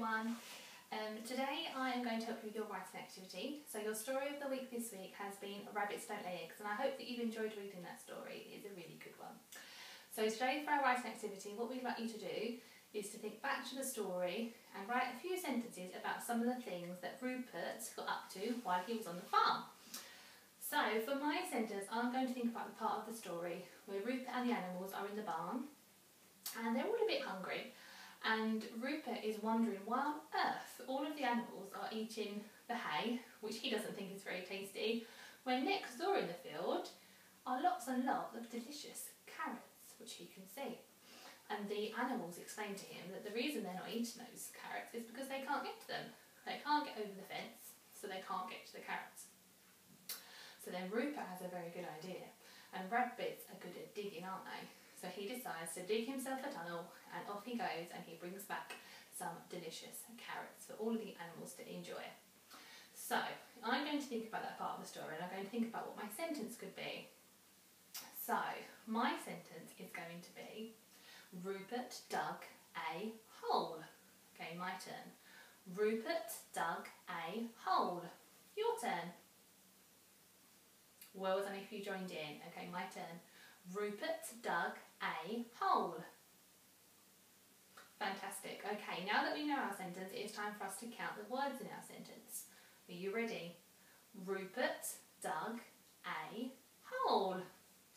everyone. Today I am going to help you with your writing activity. So your story of the week this week has been Rabbits Don't Lay Eggs, and I hope that you've enjoyed reading that story. It is a really good one. So today for our writing activity, what we'd like you to do is to think back to the story and write a few sentences about some of the things that Rupert got up to while he was on the farm. So for my sentence, I'm going to think about the part of the story where Rupert and the animals are in the barn and they're all a bit hungry. And Rupert is wondering why on earth all of the animals are eating the hay, which he doesn't think is very tasty, when next door in the field are lots and lots of delicious carrots, which he can see. And the animals explain to him that the reason they're not eating those carrots is because they can't get to them. They can't get over the fence, so they can't get to the carrots. So then Rupert has a very good idea, and rabbits are good at digging, aren't they? So he decides to dig himself a tunnel, and off he goes, and he brings back some delicious carrots for all of the animals to enjoy. So I'm going to think about that part of the story, and I'm going to think about what my sentence could be. So my sentence is going to be, Rupert dug a hole. Okay, my turn. Rupert dug a hole. Your turn. Well done if you joined in. Okay, my turn. Rupert dug a hole. Fantastic. Okay, now that we know our sentence, it is time for us to count the words in our sentence. Are you ready? Rupert dug a hole.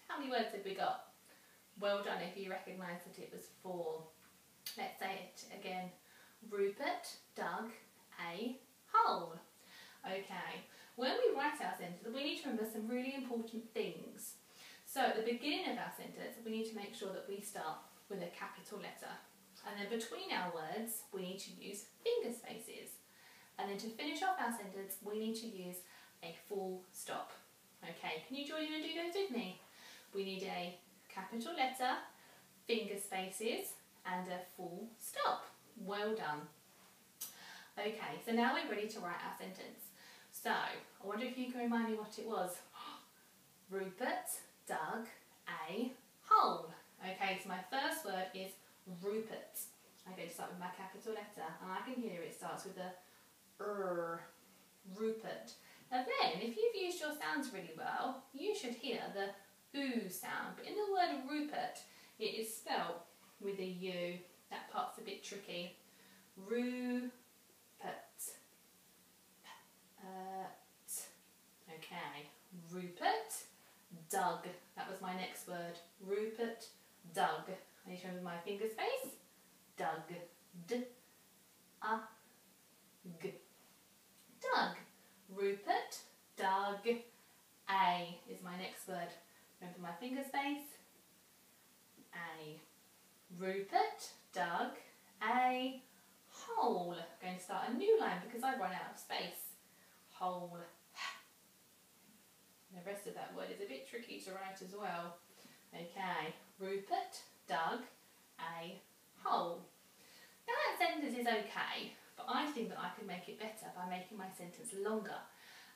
How many words have we got? Well done if you recognise that it was 4. Let's say it again. Rupert dug a hole. Okay, when we write our sentence, we need to remember some really important things. So at the beginning of our sentence, we need to make sure that we start with a capital letter. And then between our words, we need to use finger spaces. And then to finish off our sentence, we need to use a full stop. Okay, can you join in and do those with me? We need a capital letter, finger spaces, and a full stop. Well done. Okay, so now we're ready to write our sentence. So, I wonder if you can remind me what it was. Rupert dug a hole. Okay, so my first word is Rupert. I'm going to start with my capital letter, and I can hear it starts with a R. Rupert. Now then, if you've used your sounds really well, you should hear the oo sound. But in the word Rupert, it is spelled with a U. That part's a bit tricky. Rupert. Okay, Rupert dug. That was my next word. Rupert dug. I need to remember my finger space. Dug. D-a-g. Dug. Rupert dug a is my next word. Remember my finger space. A. Rupert dug a hole. I'm going to start a new line because I've run out of space. Hole. The rest of that word is a bit tricky to write as well. Okay, Rupert dug a hole. Now that sentence is okay, but I think that I can make it better by making my sentence longer.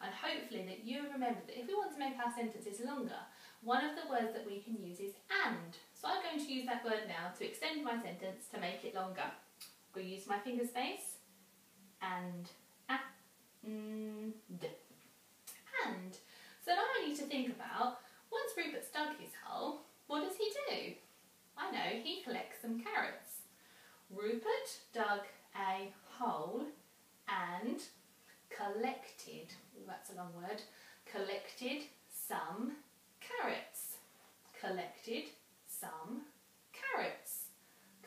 And hopefully that you remember that if we want to make our sentences longer, one of the words that we can use is and. So I'm going to use that word now to extend my sentence to make it longer. I'm going to use my finger space and and. So now I need to think about, once Rupert's dug his hole, what does he do? I know, he collects some carrots. Rupert dug a hole and collected, that's a long word, collected some carrots. Collected some carrots.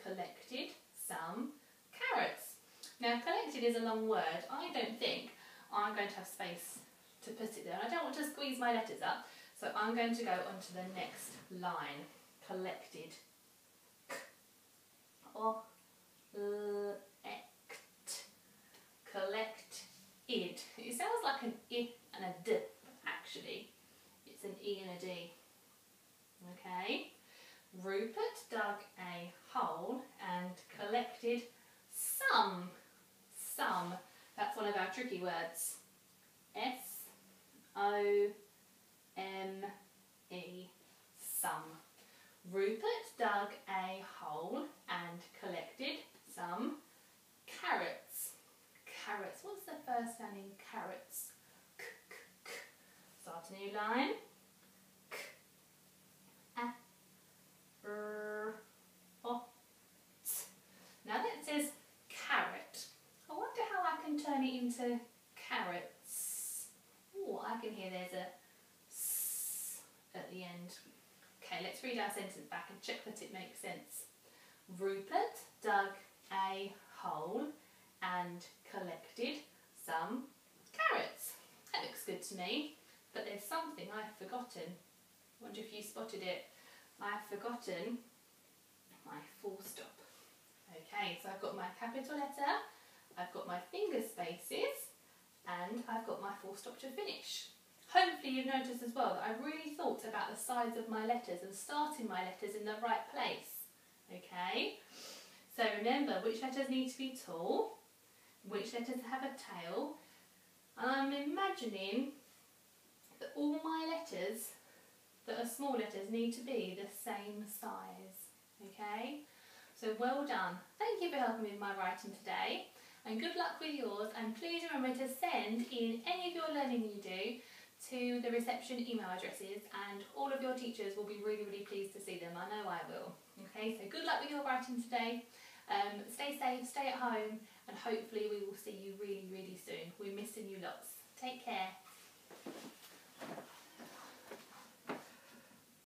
Collected some carrots. Now collected is a long word. I don't think I'm going to have space to put it there. I don't want to squeeze my letters up, so I'm going to go on to the next line. Collected. Or elect. Collected. It sounds like an I and a D, but actually it's an E and a D. Okay. Rupert dug a hole and collected some. Some. That's one of our tricky words. S-O-M-E. Some. Rupert dug a hole and collected some carrots. carrots. What's the first sound in carrots? K, k, k. Start a new line. K, a, r, o, t. Now that says carrot. I wonder how I can turn it into carrots. Oh, I can hear there's a s at the end. Okay, let's read our sentence back and check that it makes sense. Rupert dug a hole and collected some carrots. That looks good to me, but there's something I've forgotten. I wonder if you spotted it. I've forgotten my full stop. Okay, so I've got my capital letter, I've got my finger spaces, and I've got my full stop to finish. Hopefully you've noticed as well that I've really thought about the size of my letters and starting my letters in the right place. Okay, so remember which letters need to be tall, which letters have a tail, and I'm imagining that all my letters that are small letters need to be the same size. Okay, so well done. Thank you for helping me with my writing today, and good luck with yours, and please remember to send in any of your learning you do to the reception email addresses, and all of your teachers will be really, really pleased to see them. I know I will. Okay, so good luck with your writing today. Stay safe, stay at home, and hopefully we will see you really, really soon. We're missing you lots. Take care.